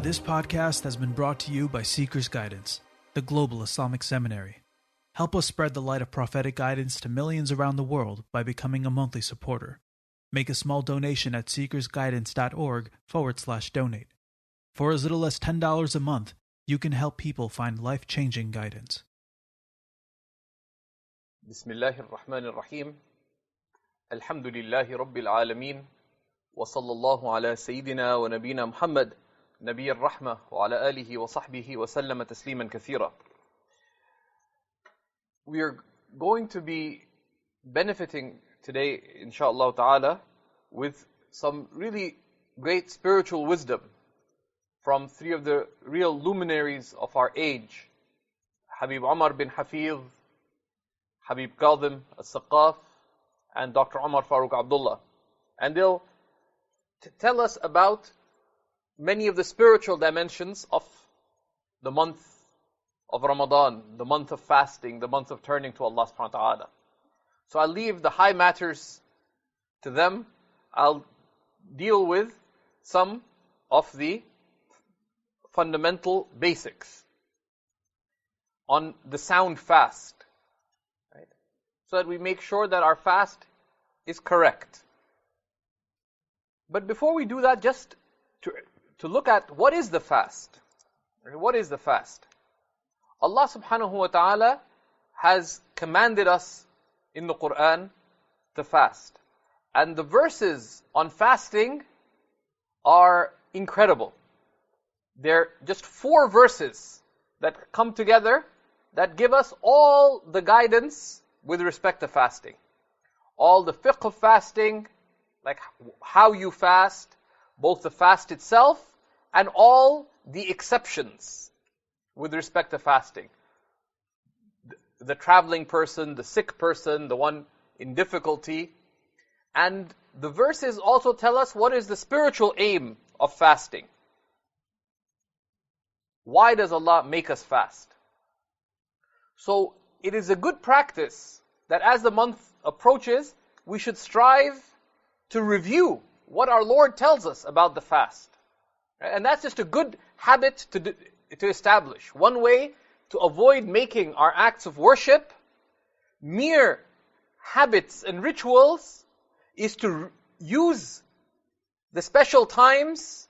This podcast has been brought to you by Seeker's Guidance, the Global Islamic Seminary. Help us spread the light of prophetic guidance to millions around the world by becoming a monthly supporter. Make a small donation at seekersguidance.org/donate. For as little as $10 a month, you can help people find life-changing guidance. Bismillahir Rahmanir Rahim. Alhamdulillahi Rabbil Alameen. Wa sallallahu ala Sayyidina wa Nabina Muhammad, Nabiyyir Rahmah, wa ala alihi wa sahbihi wa sallama tasliman kathira. We are going to be benefiting today, inshaAllah ta'ala, with some really great spiritual wisdom from three of the real luminaries of our age, Habib Umar bin Hafiz, Habib Kadhim al-Saqaf, and Dr. Umar Farooq Abdullah. And they'll tell us about many of the spiritual dimensions of the month of Ramadan, the month of fasting, the month of turning to Allah subhanahu wa ta'ala. So I'll leave the high matters to them. I'll deal with some of the fundamental basics on the sound fast, right? So that we make sure that our fast is correct. But before we do that, just to look at what is the fast. What is the fast? Allah subhanahu wa ta'ala has commanded us in the Quran to fast. And the verses on fasting are incredible. They're just 4 verses that come together that give us all the guidance with respect to fasting. All the fiqh of fasting, like how you fast, both the fast itself and all the exceptions with respect to fasting. The traveling person, the sick person, the one in difficulty. And the verses also tell us what is the spiritual aim of fasting. Why does Allah make us fast? So it is a good practice that as the month approaches, we should strive to review what our Lord tells us about the fast. And that's just a good habit to establish. One way to avoid making our acts of worship mere habits and rituals is to use the special times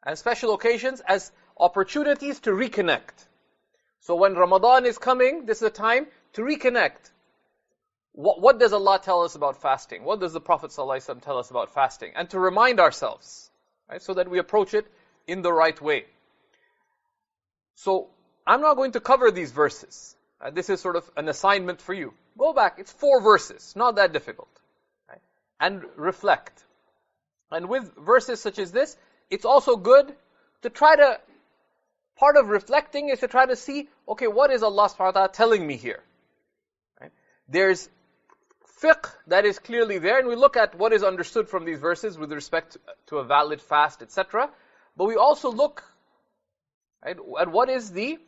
and special occasions as opportunities to reconnect. So when Ramadan is coming, this is a time to reconnect. What does Allah tell us about fasting? What does the Prophet ﷺ tell us about fasting? And to remind ourselves, right, so that we approach it in the right way. So I'm not going to cover these verses. This is sort of an assignment for you. Go back, it's 4 verses, not that difficult. Right? And reflect. And with verses such as this, it's also good to try to, part of reflecting is to try to see, okay, what is Allah subhanahu wa ta'ala telling me here? Right? There's fiqh that is clearly there, and we look at what is understood from these verses with respect to a valid fast, etc. But we also look, right, at what is the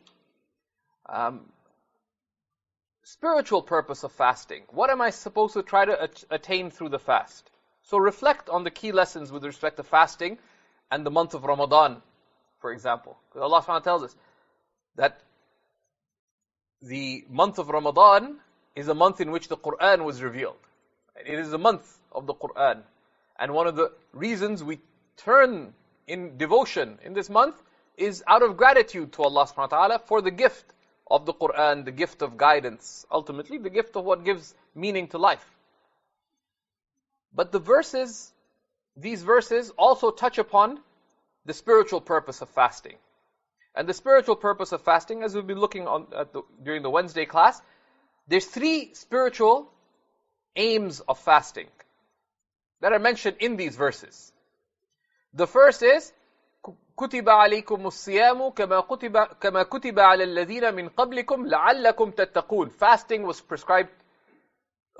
spiritual purpose of fasting. What am I supposed to try to attain through the fast? So reflect on the key lessons with respect to fasting and the month of Ramadan, for example. Because Allah subhanahu wa ta'ala tells us that the month of Ramadan is a month in which the Quran was revealed. It is a month of the Quran. And one of the reasons we turn in devotion in this month is out of gratitude to Allah subhanahu wa ta'ala for the gift of the Quran, the gift of guidance, ultimately the gift of what gives meaning to life. But these verses also touch upon the spiritual purpose of fasting. And the spiritual purpose of fasting, as we'll be looking during the Wednesday class, there's 3 spiritual aims of fasting that are mentioned in these verses. The first is, كُتِبَ عَلَيْكُمُ الصِّيَامُ كَمَا كُتِبَ عَلَى الَّذِينَ مِنْ قَبْلِكُمْ لَعَلَّكُمْ تَتَّقُونَ. Fasting was prescribed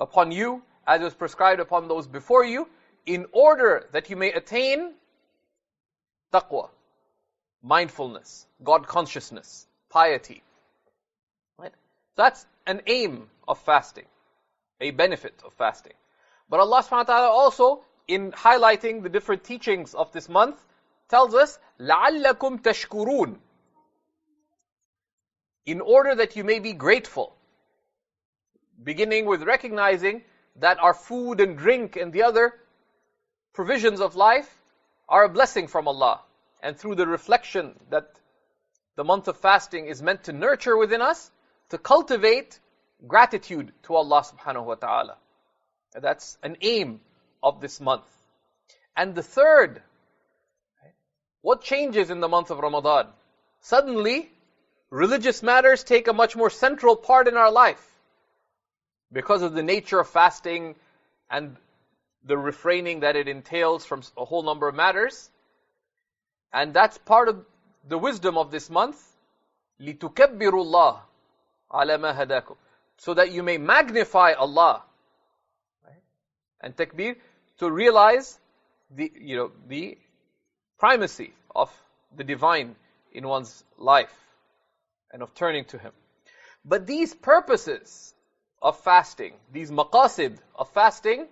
upon you, as was prescribed upon those before you, in order that you may attain taqwa, mindfulness, God consciousness, piety. Right? That's an aim of fasting, a benefit of fasting. But Allah subhanahu wa ta'ala also, in highlighting the different teachings of this month, tells us, لَعَلَّكُمْ تَشْكُرُونَ, in order that you may be grateful. Beginning with recognizing that our food and drink and the other provisions of life are a blessing from Allah. And through the reflection that the month of fasting is meant to nurture within us, to cultivate gratitude to Allah subhanahu wa ta'ala. And that's an aim of this month. And the third, what changes in the month of Ramadan? Suddenly, religious matters take a much more central part in our life because of the nature of fasting and the refraining that it entails from a whole number of matters. And that's part of the wisdom of this month. لِتُكَبِّرُوا اللَّهَ عَلَى مَا هَدَاكُمْ, so that you may magnify Allah. And takbir, to realize the primacy of the divine in one's life and of turning to Him. But these purposes of fasting, these maqasid of fasting,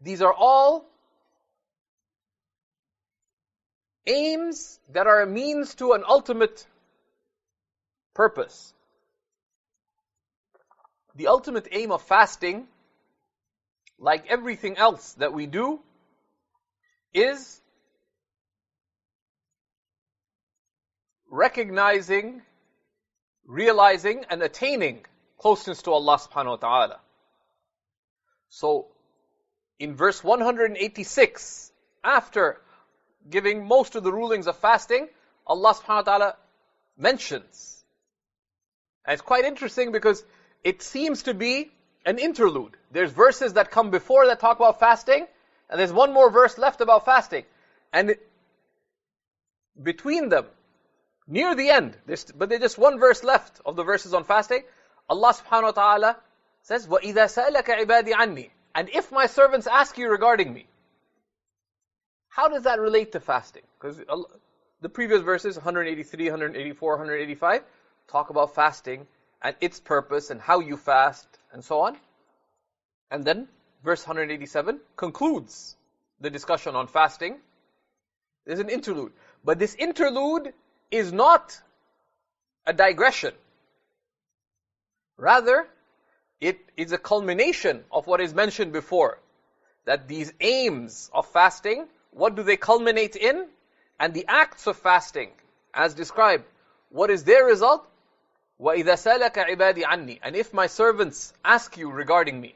these are all aims that are a means to an ultimate purpose. The ultimate aim of fasting, like everything else that we do, is recognizing, realizing, and attaining closeness to Allah subhanahu wa ta'ala. So, in verse 186, after giving most of the rulings of fasting, Allah subhanahu wa ta'ala mentions. And it's quite interesting because it seems to be an interlude. There's verses that come before that talk about fasting, and there's one more verse left about fasting. And between them, near the end, but there's just one verse left of the verses on fasting, Allah subhanahu wa ta'ala says, وَإِذَا سَأَلَكَ عِبَادِي عَنِّي, and if my servants ask you regarding me. How does that relate to fasting? Because the previous verses, 183, 184, 185, talk about fasting and its purpose and how you fast and so on. And then verse 187 concludes the discussion on fasting. There's an interlude. But this interlude is not a digression. Rather, it is a culmination of what is mentioned before. That these aims of fasting, what do they culminate in? And the acts of fasting, as described, what is their result? وَإِذَا سَأَلَكَ عِبَادِي عَنِّي, and if my servants ask you regarding me,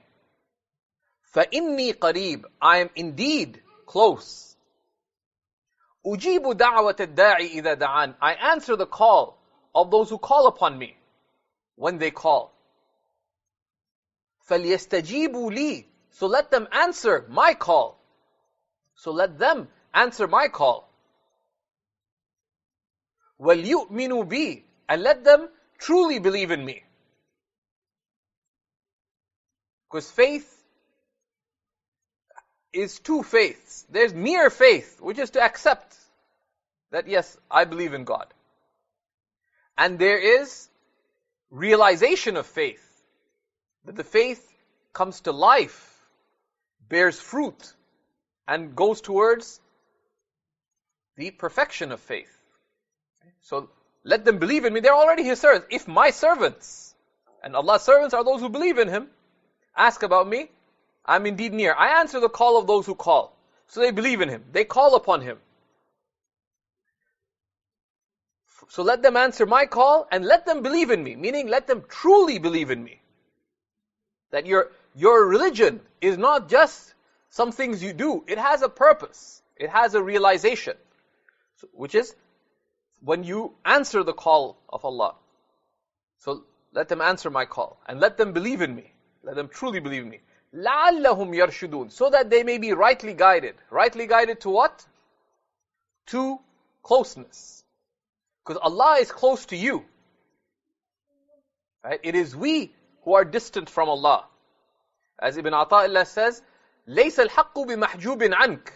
فَإِنِّي قَرِيب, I am indeed close. أُجِيبُ دَعْوَةَ الدَّاعِ إِذَا دَعَانِ, I answer the call of those who call upon me when they call. فَلْيَسْتَجِيبُوا لِي, so let them answer my call. So let them answer my call. وَلْيُؤْمِنُوا بِي, and let them truly believe in me. Because faith is two faiths. There's mere faith, which is to accept that yes, I believe in God. And there is realization of faith, that the faith comes to life, bears fruit, and goes towards the perfection of faith. So let them believe in me. They're already His servants. If my servants, and Allah's servants are those who believe in Him, ask about me, I'm indeed near. I answer the call of those who call. So they believe in Him. They call upon Him. So let them answer my call and let them believe in me. Meaning let them truly believe in me. That your religion is not just some things you do. It has a purpose. It has a realization. Which is when you answer the call of Allah. So let them answer my call. And let them believe in me. Let them truly believe in me. لَعَلَّهُمْ يَرْشُدُونَ, so that they may be rightly guided. Rightly guided to what? To closeness. Because Allah is close to you. Right? It is we who are distant from Allah. As Ibn Ata'illah says, لَيْسَ الْحَقُّ بِمَحْجُوبٍ عَنْكَ,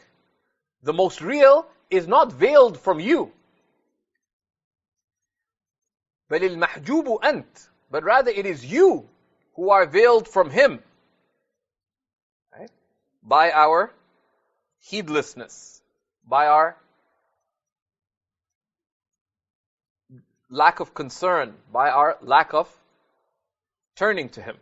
the most real is not veiled from you. بَلِ الْمَحْجُوبُ أَنْتَ, but rather it is you who are veiled from Him. Right? By our heedlessness, by our lack of concern, by our lack of turning to Him.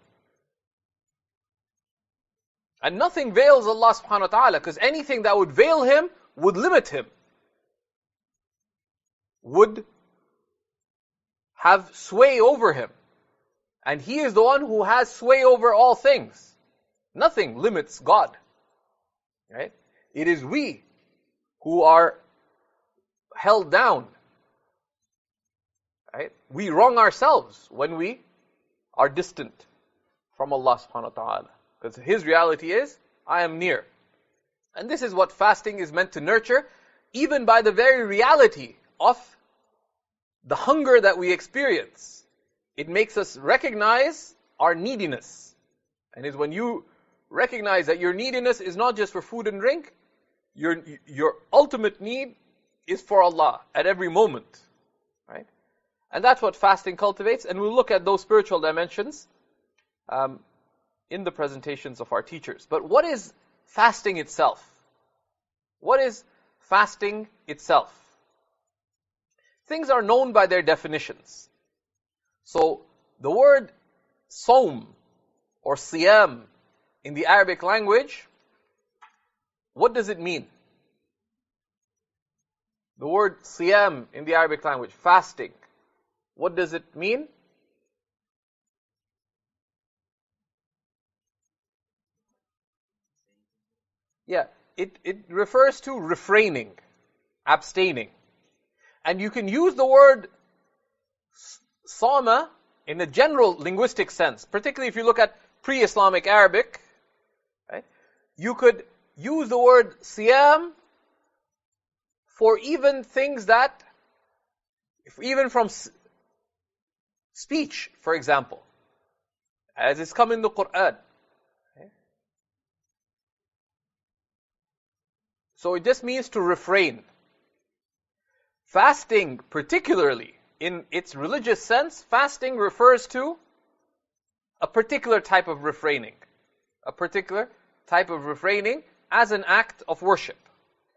And nothing veils Allah subhanahu wa ta'ala, because anything that would veil Him would limit Him, would have sway over Him. And He is the one who has sway over all things. Nothing limits God. Right? It is we who are held down. Right? We wrong ourselves when we are distant from Allah subhanahu wa ta'ala. Because His reality is, I am near. And this is what fasting is meant to nurture, even by the very reality of the hunger that we experience. It makes us recognize our neediness. And is when you recognize that your neediness is not just for food and drink, your ultimate need is for Allah at every moment. Right? And that's what fasting cultivates, and we'll look at those spiritual dimensions in the presentations of our teachers. But what is fasting itself? What is fasting itself? Things are known by their definitions. So, the word sawm or siyam in the Arabic language, what does it mean? The word siyam in the Arabic language, fasting, what does it mean? Yeah, it refers to refraining, abstaining. And you can use the word sawma in a general linguistic sense, particularly if you look at pre-Islamic Arabic. Right? You could use the word siyam for even things that, even from speech, for example, as it's come in the Quran. Okay? So it just means to refrain. Fasting, particularly in its religious sense, fasting refers to a particular type of refraining. A particular type of refraining as an act of worship.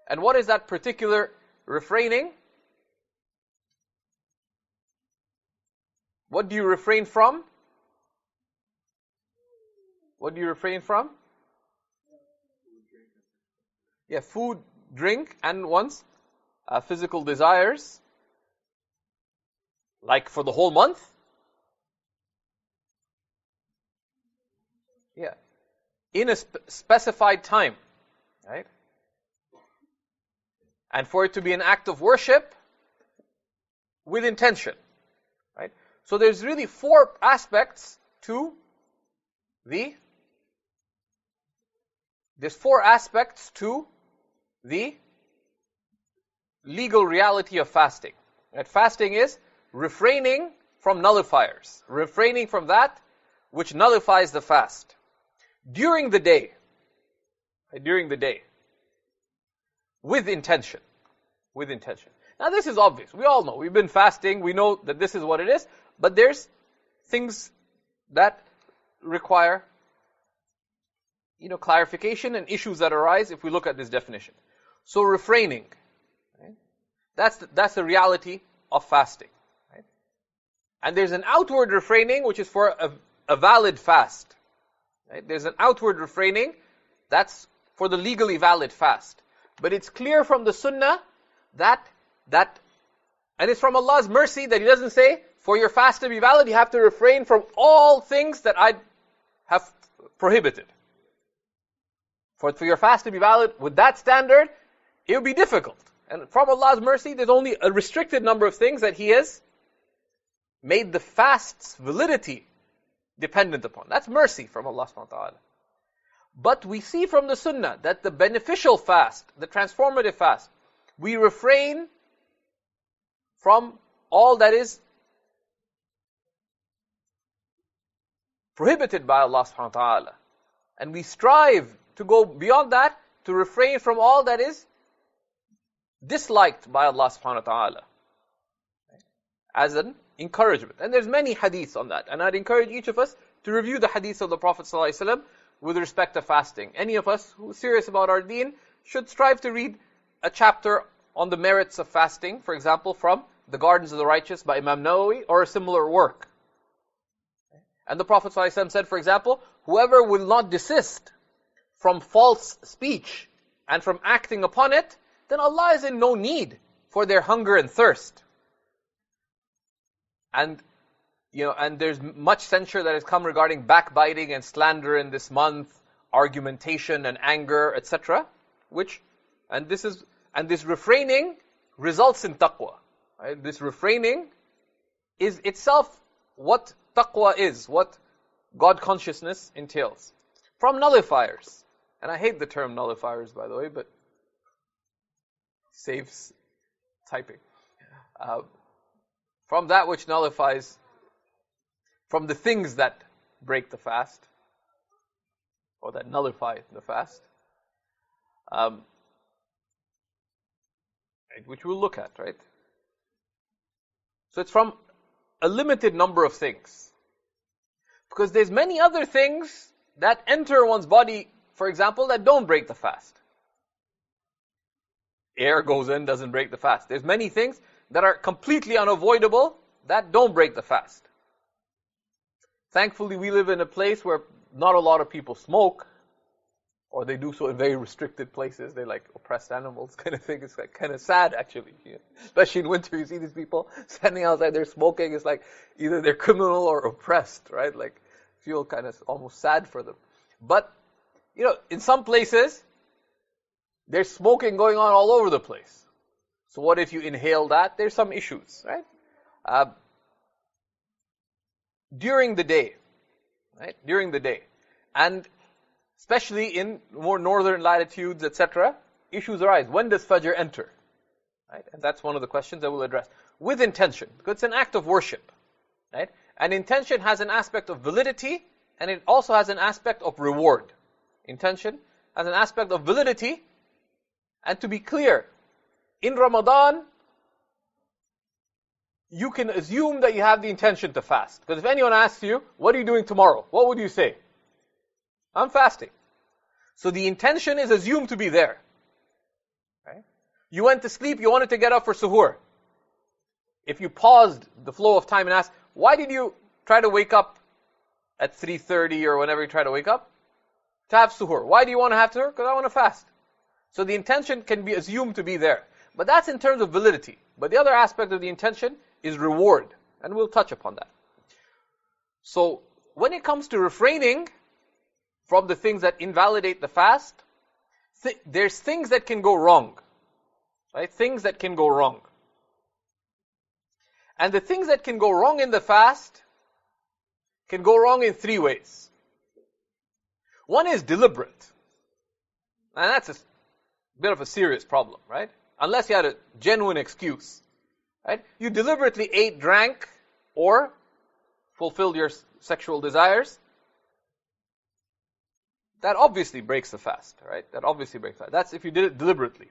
And what is that particular refraining? What do you refrain from? What do you refrain from? Yeah, food, drink, and one's physical desires. Like for the whole month? Yeah. In a specified time. Right? And for it to be an act of worship with intention. Right? So there's really four aspects to the legal reality of fasting. Right? Fasting is refraining from nullifiers, refraining from that which nullifies the fast. During the day, with intention. Now this is obvious, we all know, we've been fasting, we know that this is what it is, but there's things that require clarification and issues that arise if we look at this definition. So refraining, right? That's the reality of fasting. Right? And there's an outward refraining which is for a valid fast. Right? There's an outward refraining that's for the legally valid fast. But it's clear from the Sunnah that and it's from Allah's mercy that He doesn't say, for your fast to be valid, you have to refrain from all things that I have prohibited. For your fast to be valid, with that standard, it would be difficult. And from Allah's mercy, there's only a restricted number of things that He has made the fast's validity dependent upon. That's mercy from Allah subhanahu wa ta'ala. But we see from the Sunnah that the beneficial fast, the transformative fast, we refrain from all that is prohibited by Allah subhanahu wa ta'ala. And we strive to go beyond that, to refrain from all that is disliked by Allah subhanahu wa ta'ala. As an encouragement. And there's many hadiths on that. And I'd encourage each of us to review the hadiths of the Prophet ﷺ with respect to fasting. Any of us who is serious about our deen should strive to read a chapter on the merits of fasting, for example, from The Gardens of the Righteous by Imam Nawawi, or a similar work. And the Prophet ﷺ said, for example, whoever will not desist from false speech and from acting upon it, then Allah is in no need for their hunger and thirst. And and there's much censure that has come regarding backbiting and slander in this month, argumentation and anger, etc. And this refraining results in taqwa. Right? This refraining is itself what taqwa is, what God consciousness entails. From nullifiers. And I hate the term nullifiers, by the way, but saves typing. From that which nullifies, from the things that break the fast, or that nullify the fast, which we'll look at, right? So it's from a limited number of things. Because there's many other things that enter one's body, for example, that don't break the fast. Air goes in, doesn't break the fast. There's many things that are completely unavoidable that don't break the fast. Thankfully, we live in a place where not a lot of people smoke, or they do so in very restricted places. They're like oppressed animals kind of thing. It's like kind of sad, actually. Especially in winter, you see these people standing outside, they're smoking. It's like either they're criminal or oppressed, right? Like, feel kind of almost sad for them. But, in some places, there's smoking going on all over the place. So what if you inhale that? There's some issues, right? During the day, right? During the day. And especially in more northern latitudes, etc., issues arise. When does Fajr enter? Right? And that's one of the questions I will address. With intention, because it's an act of worship. Right? And intention has an aspect of validity, and it also has an aspect of reward. Intention has an aspect of validity, and to be clear, in Ramadan, you can assume that you have the intention to fast. Because if anyone asks you, what are you doing tomorrow? What would you say? I'm fasting. So the intention is assumed to be there. Right? You went to sleep, you wanted to get up for suhoor. If you paused the flow of time and asked, why did you try to wake up at 3:30 or whenever you try to wake up? To have suhoor. Why do you want to have suhoor? Because I want to fast. So the intention can be assumed to be there. But that's in terms of validity. But the other aspect of the intention is reward. And we'll touch upon that. So when it comes to refraining from the things that invalidate the fast, there's things that can go wrong. Right? Things that can go wrong. And the things that can go wrong in the fast can go wrong in three ways. One is deliberate. And that's a bit of a serious problem, right? Unless you had a genuine excuse. Right? You deliberately ate, drank, or fulfilled your sexual desires. That obviously breaks the fast, right? That obviously breaks the fast. That's if you did it deliberately.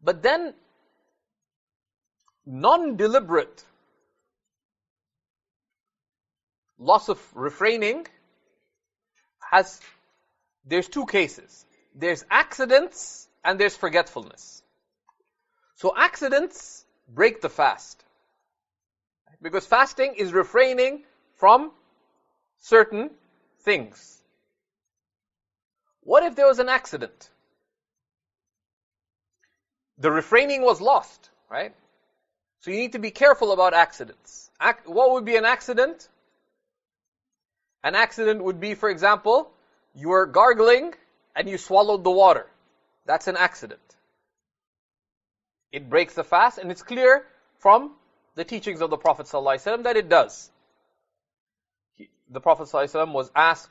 But then, non-deliberate loss of refraining there's two cases. There's accidents and there's forgetfulness. So accidents break the fast. Because fasting is refraining from certain things. What if there was an accident? The refraining was lost, right? So you need to be careful about accidents. What would be an accident? An accident would be, for example, you were gargling and you swallowed the water. That's an accident. It breaks the fast, and it's clear from the teachings of the Prophet ﷺ that it does. The Prophet ﷺ was asked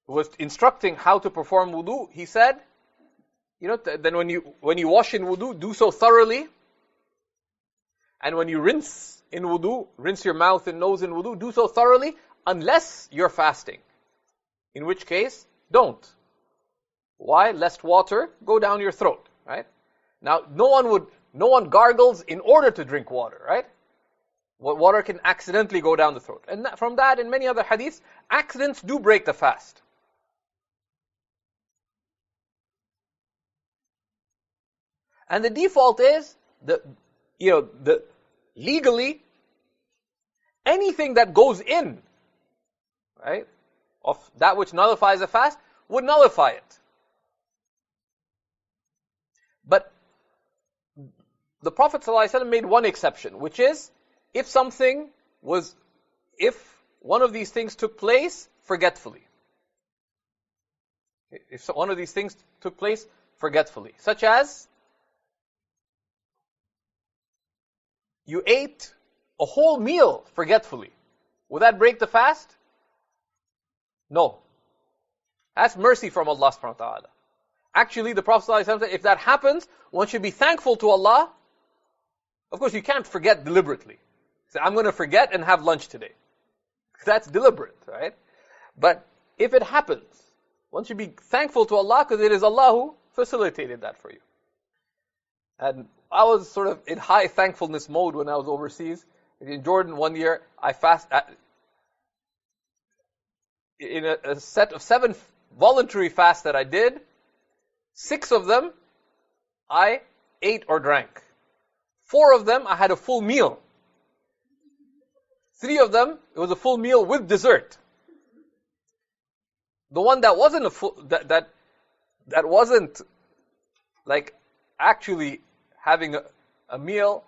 was instructing how to perform wudu. He said, then when you wash in wudu, do so thoroughly. And when you rinse in wudu, rinse your mouth and nose in wudu, do so thoroughly, unless you're fasting. In which case, don't. Why? Lest water go down your throat, right? Now, no one gargles in order to drink water, right? Water can accidentally go down the throat. And from that and many other hadiths, accidents do break the fast. And the default is, legally, anything that goes in, right, of that which nullifies a fast, would nullify it. But the Prophet ﷺ made one exception, which is if one of these things took place forgetfully. If one of these things took place forgetfully, such as you ate a whole meal forgetfully, would that break the fast? No. That's mercy from Allah subhanahu wa ta'ala. Actually, the Prophet ﷺ said, if that happens, one should be thankful to Allah. Of course, you can't forget deliberately. Say, I'm going to forget and have lunch today. That's deliberate, right? But if it happens, one should be thankful to Allah because it is Allah who facilitated that for you. And I was sort of in high thankfulness mode when I was overseas. In Jordan one year, I in a set of 7 voluntary fasts that I did, 6 of them I ate or drank. 4 of them I had a full meal. 3 of them, it was a full meal with dessert. The one that wasn't that wasn't like actually having a meal,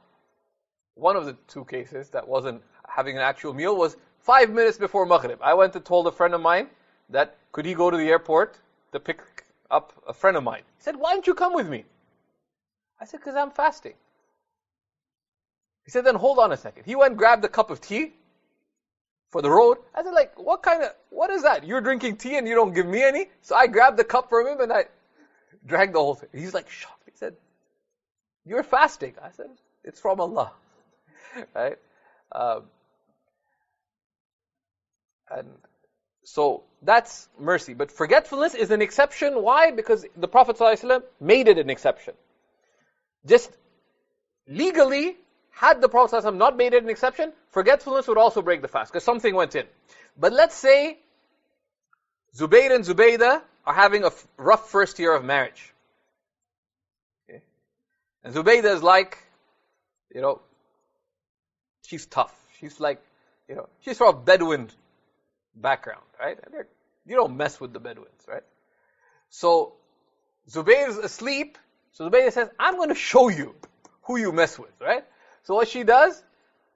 one of the 2 cases that wasn't having an actual meal was 5 minutes before Maghrib. I went and told a friend of mine that could he go to the airport to pick up a friend of mine. He said, why don't you come with me? I said, because I'm fasting. He said, then hold on a second. He went and grabbed a cup of tea for the road. I said, what is that? You're drinking tea and you don't give me any? So I grabbed the cup from him and I drank the whole thing. He's like shocked. He said, you're fasting. I said, it's from Allah. Right? And so that's mercy. But forgetfulness is an exception. Why? Because the Prophet ﷺ made it an exception. Just legally, had the Prophet ﷺ not made it an exception, forgetfulness would also break the fast, because something went in. But let's say Zubayr and Zubaydah are having a rough first year of marriage. Okay. And Zubaydah is like, she's tough. She's like, she's from a Bedouin background, right? And you don't mess with the Bedouins, right? So Zubayr is asleep. So Zubaydah says, I'm going to show you who you mess with, right? So what she does,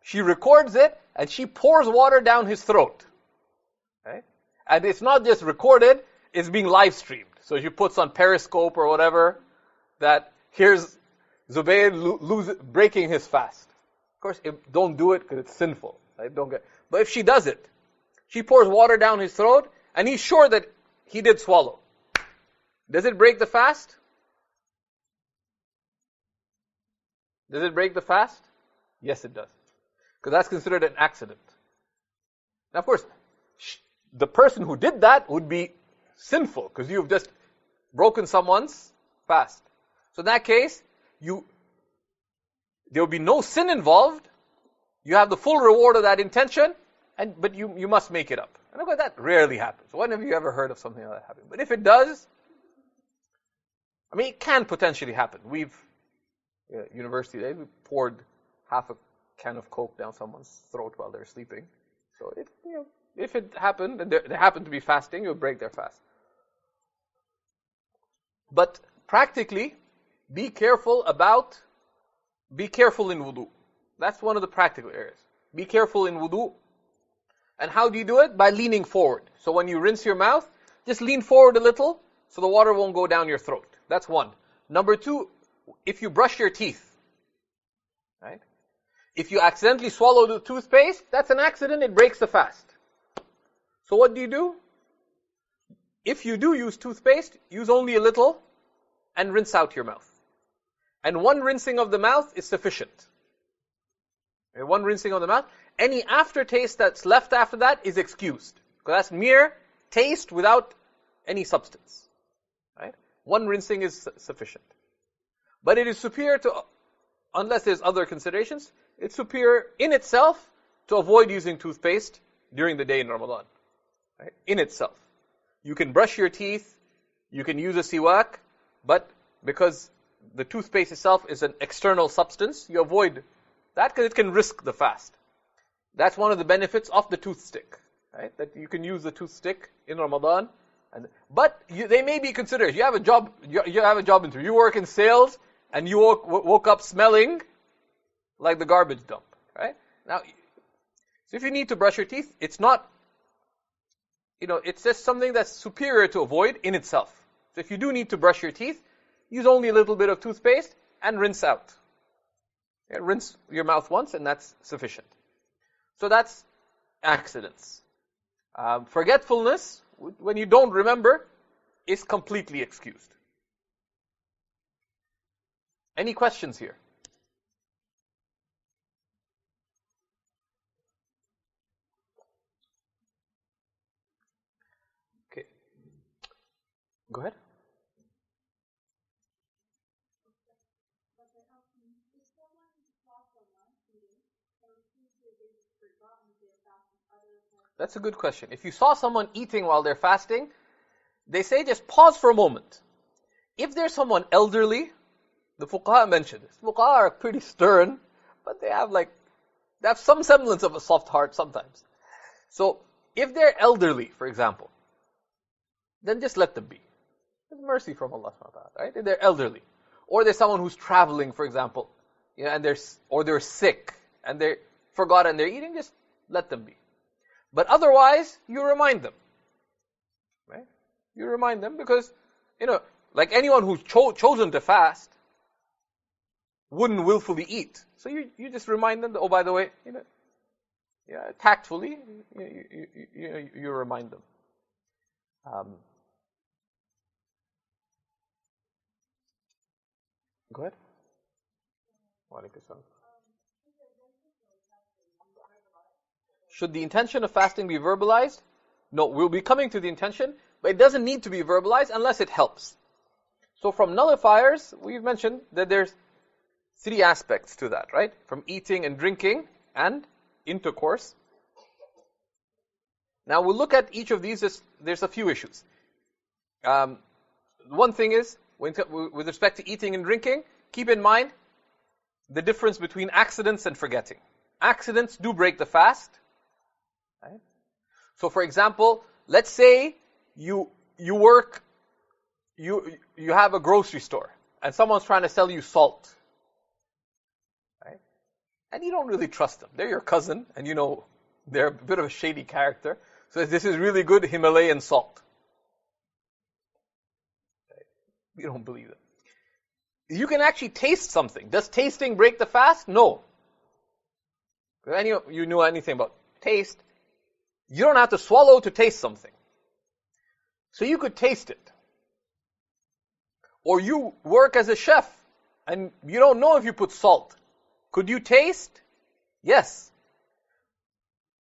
she records it and she pours water down his throat. Right? And it's not just recorded, it's being live streamed. So she puts on Periscope or whatever that here's Zubayr breaking his fast. Of course, don't do it because it's sinful. Right? But if she does it, she pours water down his throat and he's sure that he did swallow. Does it break the fast? Does it break the fast? Yes, it does. Because that's considered an accident. Now, of course, the person who did that would be sinful because you've just broken someone's fast. So in that case, there will be no sin involved. You have the full reward of that intention, but you must make it up. And of course, that rarely happens. When have you ever heard of something like that happening? But if it does, it can potentially happen. University days, we poured half a can of Coke down someone's throat while they're sleeping. So if it happened, and they happened to be fasting, it would break their fast. But practically, be careful in wudu. That's one of the practical areas. Be careful in wudu. And how do you do it? By leaning forward. So when you rinse your mouth, just lean forward a little so the water won't go down your throat. That's one. Number 2, if you brush your teeth, right? If you accidentally swallow the toothpaste, that's an accident, it breaks the fast. So what do? If you do use toothpaste, use only a little and rinse out your mouth. And one rinsing of the mouth is sufficient. Okay, one rinsing of the mouth. Any aftertaste that's left after that is excused. Because that's mere taste without any substance. Right? One rinsing is sufficient. But it is superior to, unless there's other considerations, it's superior in itself to avoid using toothpaste during the day in Ramadan. Right? In itself. You can brush your teeth, you can use a siwak, but because the toothpaste itself is an external substance, you avoid that because it can risk the fast. That's one of the benefits of the toothstick, right? That you can use the toothstick in Ramadan. But they may be considered. You have a job. You have a job interview. You work in sales, and you woke up smelling like the garbage dump, right? Now, so if you need to brush your teeth, it's not. It's just something that's superior to avoid in itself. So if you do need to brush your teeth, use only a little bit of toothpaste and rinse out. Yeah, rinse your mouth once, and that's sufficient. So that's accidents. Forgetfulness, when you don't remember, is completely excused. Any questions here? Okay. Go ahead. That's a good question. If you saw someone eating while they're fasting, they say just pause for a moment. If there's someone elderly, the fuqaha mentioned this. Fuqaha are pretty stern, but they have some semblance of a soft heart sometimes. So if they're elderly, for example, then just let them be. There's mercy from Allah subhanahu wa ta'ala, right? If they're elderly. Or there's someone who's traveling, for example, and they're sick and they forgot and they're eating, just let them be. But otherwise, you remind them. Right? You remind them because, like anyone who's chosen to fast wouldn't willfully eat. So you just remind them that, oh, by the way, tactfully, you remind them. Go ahead. Should the intention of fasting be verbalized? No, we'll be coming to the intention, but it doesn't need to be verbalized unless it helps. So from nullifiers, we've mentioned that there's 3 aspects to that, right? From eating and drinking and intercourse. Now we'll look at each of these. There's a few issues. One thing is, with respect to eating and drinking, keep in mind the difference between accidents and forgetting. Accidents do break the fast. Right? So for example, let's say you have a grocery store and someone's trying to sell you salt. Right? And you don't really trust them. They're your cousin and they're a bit of a shady character. So this is really good Himalayan salt. Right? You don't believe them. You can actually taste something. Does tasting break the fast? No. If you know anything about taste, you don't have to swallow to taste something. So you could taste it. Or you work as a chef and you don't know if you put salt. Could you taste? Yes.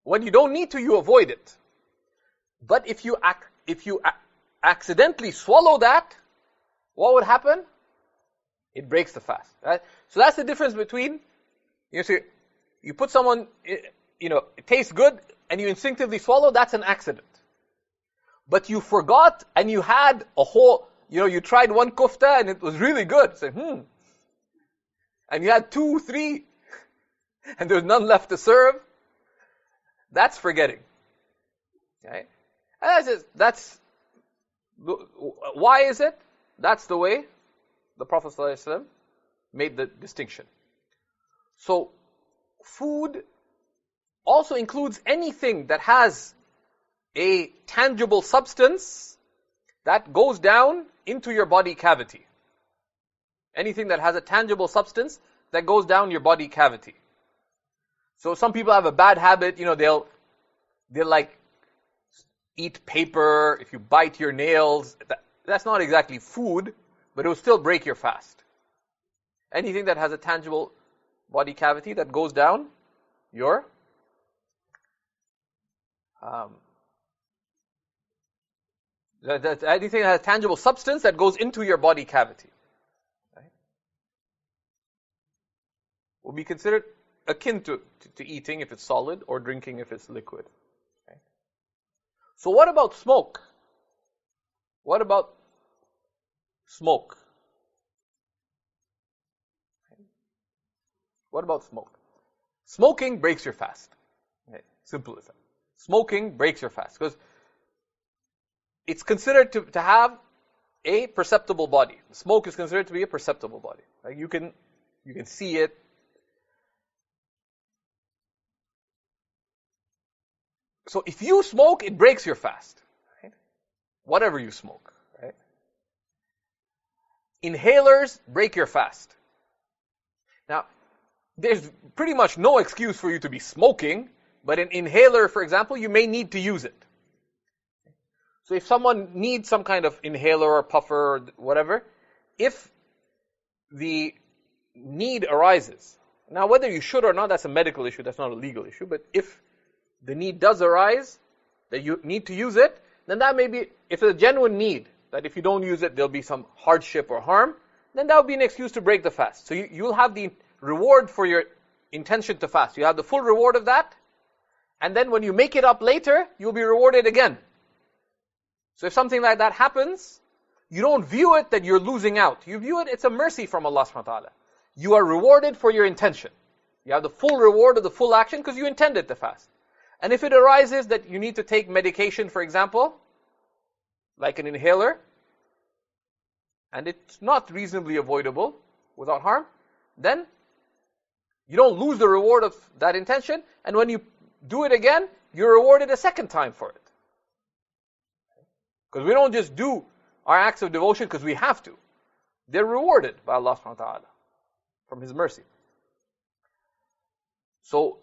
When you don't need to, you avoid it. But if you accidentally swallow that, what would happen? It breaks the fast. Right? So that's the difference between, you put someone, it tastes good, and you instinctively swallow, that's an accident. But you forgot, and you had a whole, you tried one kufta, and it was really good. So, and you had 2, 3, and there's none left to serve. That's forgetting. Okay? And why is it? That's the way the Prophet ﷺ made the distinction. So, food also includes anything that has a tangible substance that goes down into your body cavity. Anything that has a tangible substance that goes down your body cavity. So some people have a bad habit, they'll like eat paper, if you bite your nails, that's not exactly food, but it will still break your fast. Anything that has a tangible body cavity that goes down your anything that has tangible substance that goes into your body cavity, right, will be considered akin to eating if it's solid or drinking if it's liquid. Okay? So what about smoke? What about smoke? What about smoke? Smoking breaks your fast. Okay, simple as that. Smoking breaks your fast because it's considered to have a perceptible body. Smoke is considered to be a perceptible body. Like you can see it. So if you smoke, it breaks your fast. Right? Whatever you smoke. Right? Inhalers break your fast. Now, there's pretty much no excuse for you to be smoking, but an inhaler, for example, you may need to use it. So if someone needs some kind of inhaler or puffer or whatever, if the need arises, now whether you should or not, that's a medical issue, that's not a legal issue, but if the need does arise, that you need to use it, then that may be, if it's a genuine need, that if you don't use it, there'll be some hardship or harm, then that would be an excuse to break the fast. So you'll have the reward for your intention to fast. You have the full reward of that, and then when you make it up later, you'll be rewarded again. So if something like that happens, you don't view it that you're losing out. You view it, it's a mercy from Allah subhanahu wa ta'ala. You are rewarded for your intention. You have the full reward of the full action because you intended to fast. And if it arises that you need to take medication, for example, like an inhaler, and it's not reasonably avoidable without harm, then you don't lose the reward of that intention, and when you do it again, you're rewarded a second time for it. Because we don't just do our acts of devotion because we have to. They're rewarded by Allah subhanahu wa ta'ala from His mercy. So,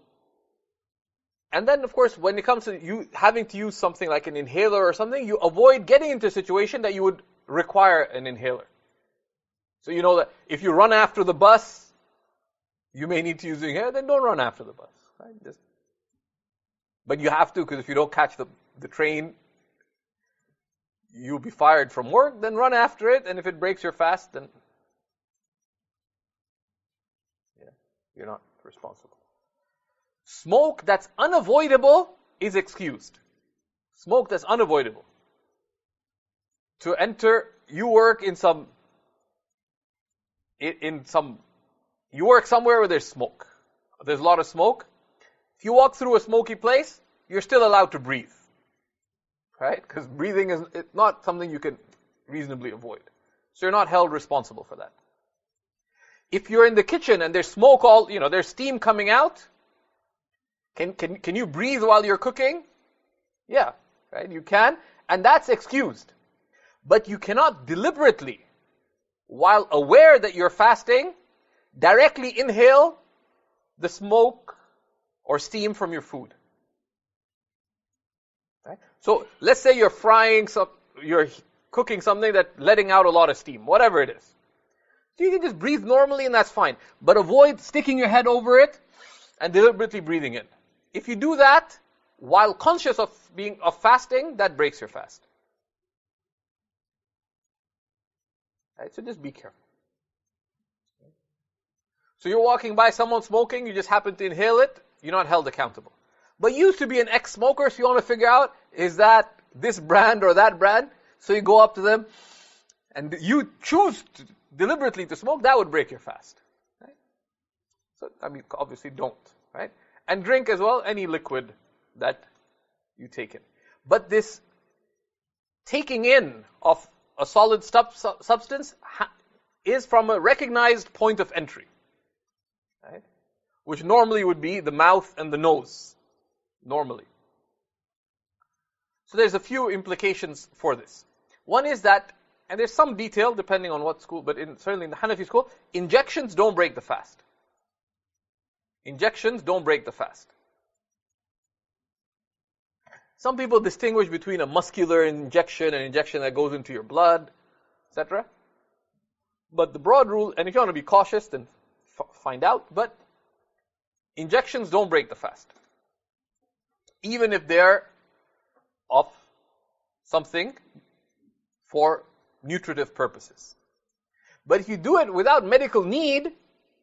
and then of course, when it comes to you having to use something like an inhaler or something, you avoid getting into a situation that you would require an inhaler. So you know that if you run after the bus, you may need to use the inhaler, then don't run after the bus. Right? But you have to, because if you don't catch the train, you'll be fired from work, then run after it, and if it breaks your fast, then you're not responsible. Smoke that's unavoidable is excused. Smoke that's unavoidable. To enter, you work you work somewhere where there's smoke. There's a lot of smoke. If you walk through a smoky place, you're still allowed to breathe. Right? Because breathing is it's not something you can reasonably avoid. So you're not held responsible for that. If you're in the kitchen and there's smoke there's steam coming out, can you breathe while you're cooking? Yeah, right? You can, and that's excused. But you cannot deliberately, while aware that you're fasting, directly inhale the smoke or steam from your food. Right? So let's say you're you're cooking something that's letting out a lot of steam, whatever it is. So you can just breathe normally and that's fine. But avoid sticking your head over it and deliberately breathing in. If you do that, while conscious of fasting, that breaks your fast. Right? So just be careful. So you're walking by someone smoking, you just happen to inhale it, you're not held accountable. But you used to be an ex-smoker, so you want to figure out, is that this brand or that brand? So you go up to them, and you choose deliberately to smoke, that would break your fast. Right? So, obviously don't. Right? And drink as well, any liquid that you take in. But this taking in of a solid substance is from a recognized point of entry. Right? Which normally would be the mouth and the nose. Normally. So there's a few implications for this. One is that, and there's some detail depending on what school, but certainly in the Hanafi school, injections don't break the fast. Injections don't break the fast. Some people distinguish between a muscular injection and an injection that goes into your blood, etc. But the broad rule, and if you want to be cautious, then find out, but injections don't break the fast. Even if they're of something for nutritive purposes. But if you do it without medical need,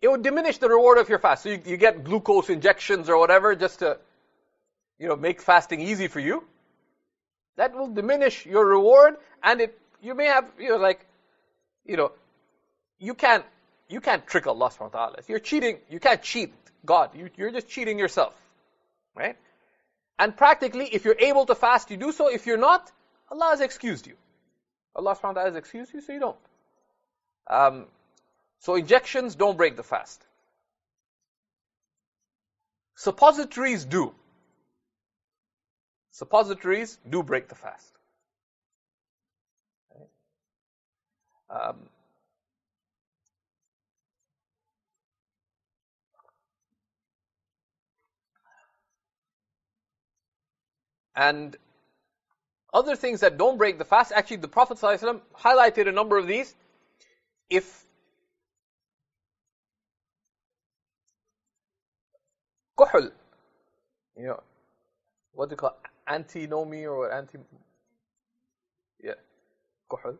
it would diminish the reward of your fast. So you get glucose injections or whatever just to, make fasting easy for you. That will diminish your reward, and you may have, you can't trick Allah subhanahu wa ta'ala. If you're cheating, you can't cheat God. You're just cheating yourself. Right? And practically, if you're able to fast, you do so. If you're not, Allah has excused you. Allah subhanahu wa ta'ala has excused you, so you don't. So injections don't break the fast. Suppositories do. Suppositories do break the fast. And other things that don't break the fast, actually the Prophet ﷺ highlighted a number of these. If kuhl, what do you call it? Antinomy or kuhl.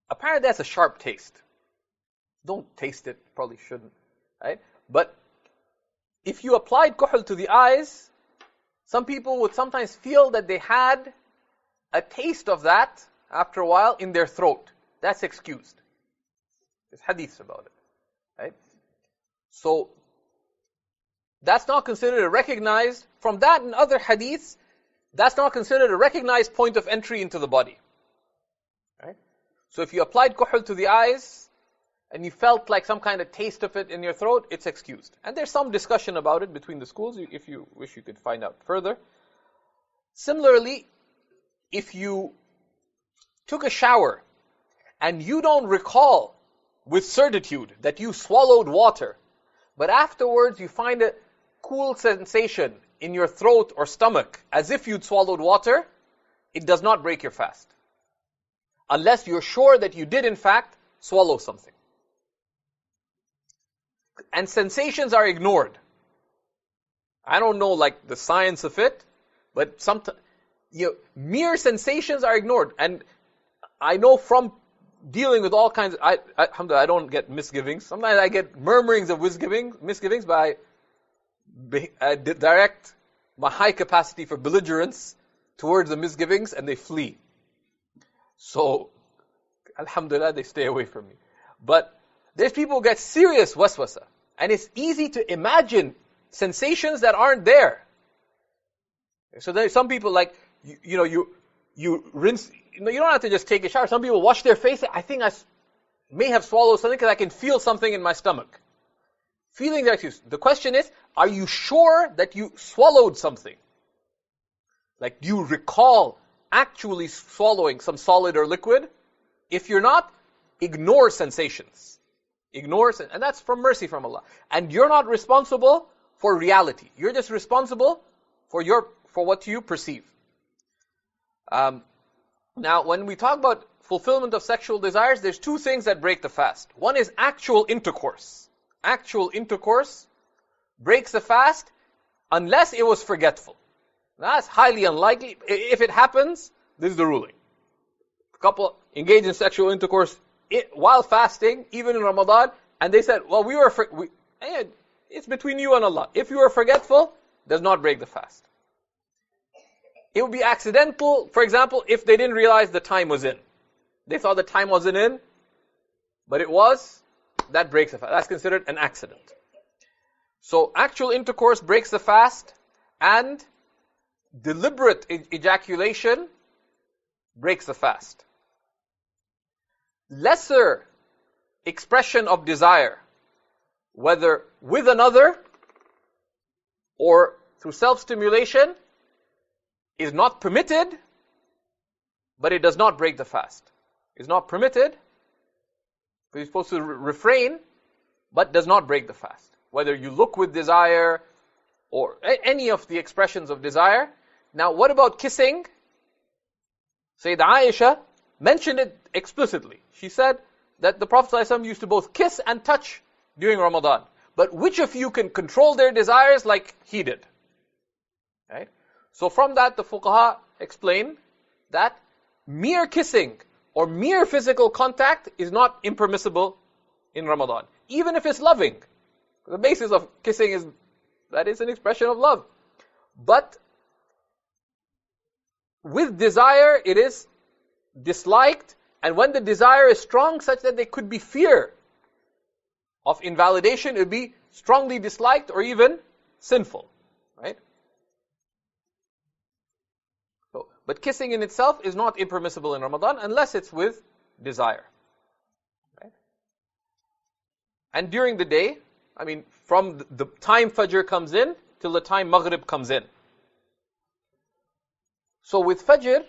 Apparently that's a sharp taste. Don't taste it, probably shouldn't, right? But if you applied kuhl to the eyes, some people would sometimes feel that they had a taste of that after a while in their throat. That's excused. There's hadiths about it, right? So that's not considered a recognized, from that and other hadiths, that's not considered a recognized point of entry into the body. Right? So if you applied kuhl to the eyes, and you felt like some kind of taste of it in your throat, it's excused. And there's some discussion about it between the schools, if you wish you could find out further. Similarly, if you took a shower, and you don't recall with certitude that you swallowed water, but afterwards you find a cool sensation in your throat or stomach, as if you'd swallowed water, it does not break your fast. Unless you're sure that you did in fact swallow something. And sensations are ignored. I don't know like the science of it, but sometimes mere sensations are ignored. And I know from dealing with all kinds of, I don't get misgivings. Sometimes I get murmurings of misgivings, but I direct my high capacity for belligerence towards the misgivings and they flee. So, alhamdulillah, they stay away from me. But there's people who get serious waswasa. And it's easy to imagine sensations that aren't there. So there's some people like, you rinse, you don't have to just take a shower. Some people wash their face. I think I may have swallowed something because I can feel something in my stomach. Feelings are excused. The question is, are you sure that you swallowed something? Like, do you recall actually swallowing some solid or liquid? If you're not, ignore sensations. And that's from mercy from Allah. And you're not responsible for reality. You're just responsible for what you perceive. Now, when we talk about fulfillment of sexual desires, there's two things that break the fast. One is actual intercourse. Actual intercourse breaks the fast unless it was forgetful. That's highly unlikely. If it happens, this is the ruling. A couple engage in sexual intercourse while fasting, even in Ramadan, and they said, well, it's between you and Allah. If you are forgetful, does not break the fast. It would be accidental, for example, if they didn't realize the time was in. They thought the time wasn't in, but it was, that breaks the fast. That's considered an accident. So actual intercourse breaks the fast, and deliberate ejaculation breaks the fast. Lesser expression of desire, whether with another or through self-stimulation, is not permitted, but it does not break the fast. It's not permitted, but you're supposed to refrain, but does not break the fast. Whether you look with desire or any of the expressions of desire. Now, what about kissing? Sayyidah Aisha mentioned it explicitly. She said that the Prophet ﷺ used to both kiss and touch during Ramadan. But which of you can control their desires like he did? Right? So from that, the fuqaha explain that mere kissing or mere physical contact is not impermissible in Ramadan. Even if it's loving. The basis of kissing is that it's an expression of love. But with desire, it is disliked And when the desire is strong such that there could be fear of invalidation, it would be strongly disliked or even sinful, right? But kissing in itself is not impermissible in Ramadan unless it's with desire, right? And during the day, I mean, from the time Fajr comes in till the time Maghrib comes in. So with Fajr,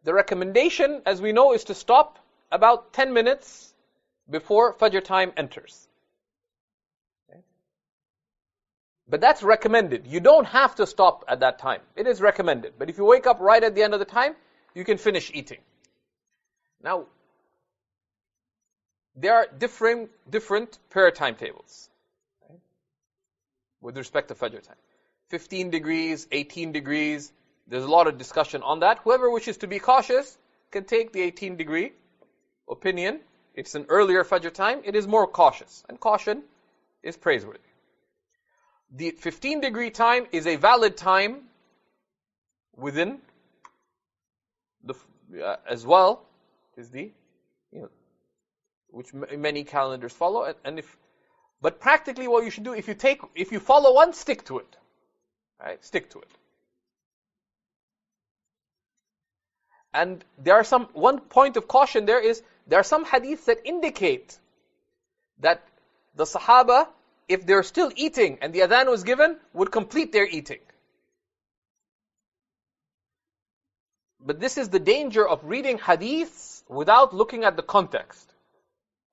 the recommendation, as we know, is to stop about 10 minutes before Fajr time enters. Okay? But that's recommended. You don't have to stop at that time. It is recommended. But if you wake up right at the end of the time, you can finish eating. Now, there are different prayer timetables, right, with respect to Fajr time. 15 degrees, 18 degrees. There's a lot of discussion on that. Whoever wishes to be cautious can take the 18-degree opinion. It's an earlier Fajr time. It is more cautious. And caution is praiseworthy. The 15-degree time is a valid time within the as well is the, which many calendars follow. But practically what you should do, if you follow one, stick to it. Right? Stick to it. And one point of caution there are some hadiths that indicate that the Sahaba, if they're still eating and the adhan was given, would complete their eating. But this is the danger of reading hadiths without looking at the context.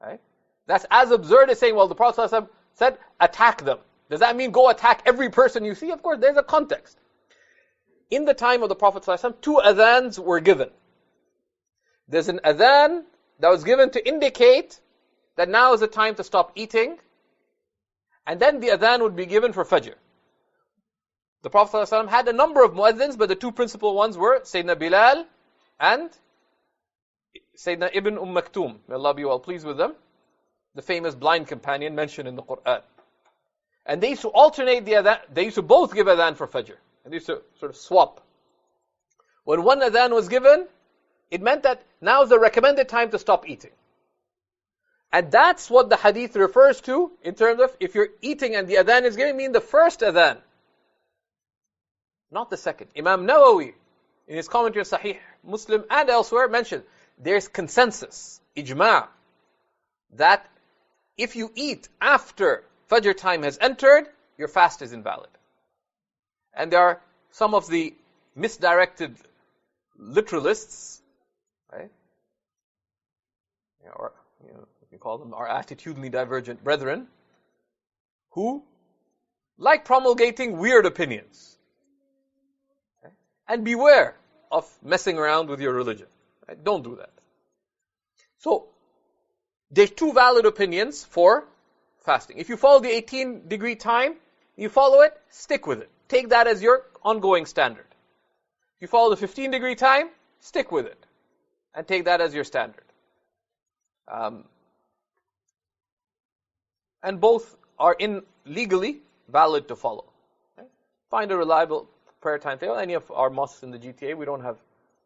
Right? That's as absurd as saying, well, the Prophet ﷺ said, attack them. Does that mean go attack every person you see? Of course, there's a context. In the time of the Prophet ﷺ, 2 adhans were given. There's an adhan that was given to indicate that now is the time to stop eating. And then the adhan would be given for Fajr. The Prophet ﷺ had a number of muadhins, but the 2 principal ones were Sayyidina Bilal and Sayyidina Ibn Maktoum. May Allah be well pleased with them. The famous blind companion mentioned in the Qur'an. And they used to alternate the adhan. They used to both give adhan for Fajr. And they used to sort of swap. When one adhan was given, it meant that now is the recommended time to stop eating. And that's what the hadith refers to in terms of if you're eating and the adhan is given, mean the first adhan, not the second. Imam Nawawi, in his commentary on Sahih Muslim and elsewhere, mentioned there's consensus, ijma', that if you eat after Fajr time has entered, your fast is invalid. And there are some of the misdirected literalists, right? Or we call them our attitudinally divergent brethren, who like promulgating weird opinions. Okay? And beware of messing around with your religion. Right? Don't do that. So, there's 2 valid opinions for fasting. If you follow the 18-degree time, you follow it, stick with it. Take that as your ongoing standard. If you follow the 15-degree time, stick with it. And take that as your standard. And both are legally valid to follow. Okay? Find a reliable prayer timetable. Any of our mosques in the GTA, we don't have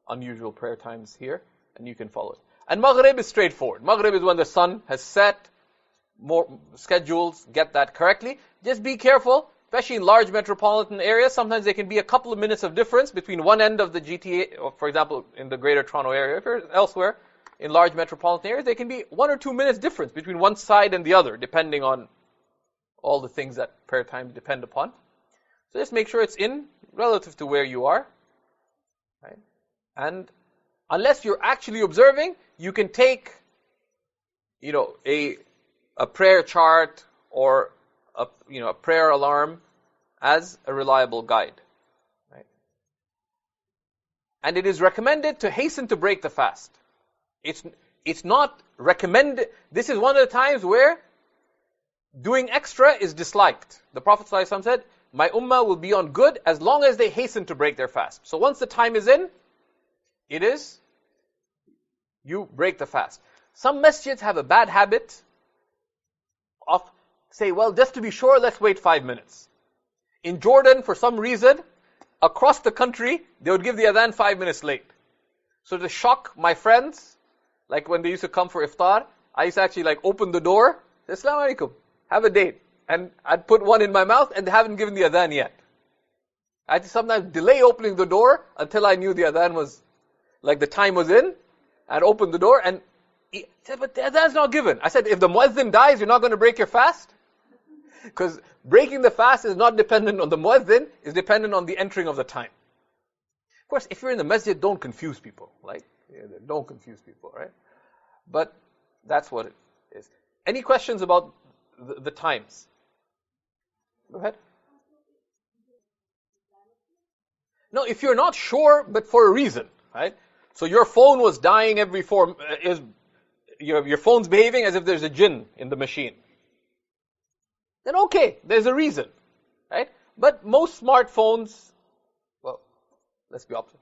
unusual prayer times here, and you can follow it. And Maghrib is straightforward. Maghrib is when the sun has set. More schedules, get that correctly. Just be careful, especially in large metropolitan areas. Sometimes there can be a couple of minutes of difference between one end of the GTA, or for example, in the Greater Toronto area. If you're elsewhere, in large metropolitan areas, there can be 1 or 2 minutes difference between one side and the other, depending on all the things that prayer times depend upon. So just make sure it's in relative to where you are. Right? And unless you're actually observing, you can take, a prayer chart or a prayer alarm as a reliable guide. Right? And it is recommended to hasten to break the fast. It's not recommended. This is one of the times where doing extra is disliked. The Prophet ﷺ said, my ummah will be on good as long as they hasten to break their fast. So once the time is in, you break the fast. Some masjids have a bad habit of say, well, just to be sure, let's wait 5 minutes. In Jordan, for some reason, across the country, they would give the adhan 5 minutes late. So to shock my friends, Like when they used to come for iftar, I used to actually like open the door, say, Assalamu alaikum, have a date. And I'd put one in my mouth and they haven't given the adhan yet. I had to sometimes delay opening the door until I knew the adhan was, like the time was in. I'd open the door and he said, but the adhan's not given. I said, if the muezzin dies, you're not going to break your fast? Because breaking the fast is not dependent on the muezzin, it's dependent on the entering of the time. Of course, if you're in the masjid, don't confuse people. Don't confuse people, right? But that's what it is. Any questions about the times? Go ahead. No, if you're not sure, but for a reason, right? So your phone was dying every your phone's behaving as if there's a jinn in the machine. Then okay, there's a reason, right? But most smartphones, well, let's be opposite.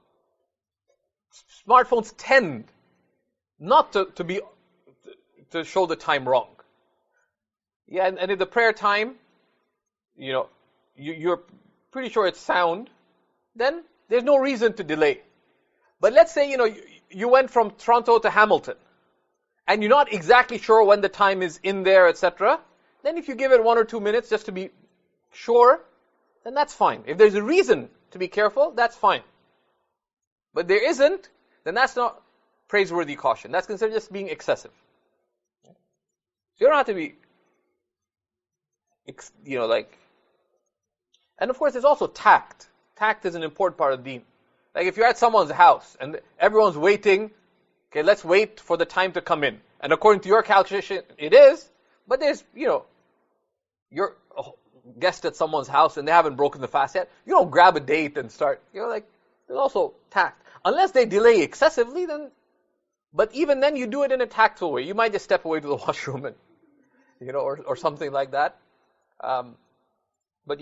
Smartphones tend not to show the time wrong. Yeah, and in the prayer time, you're pretty sure it's sound, then there's no reason to delay. But let's say, you went from Toronto to Hamilton, and you're not exactly sure when the time is in there, etc., then if you give it 1 or 2 minutes just to be sure, then that's fine. If there's a reason to be careful, that's fine. But there isn't, then that's not praiseworthy caution. That's considered just being excessive. So you don't have to be, and of course there's also tact. Tact is an important part of deen. Like if you're at someone's house and everyone's waiting, okay, let's wait for the time to come in. And according to your calculation, it is, but there's, you're a guest at someone's house and they haven't broken the fast yet. You don't grab a date and start, there's also tact. Unless they delay excessively, but even then you do it in a tactful way. You might just step away to the washroom and, or something like that. But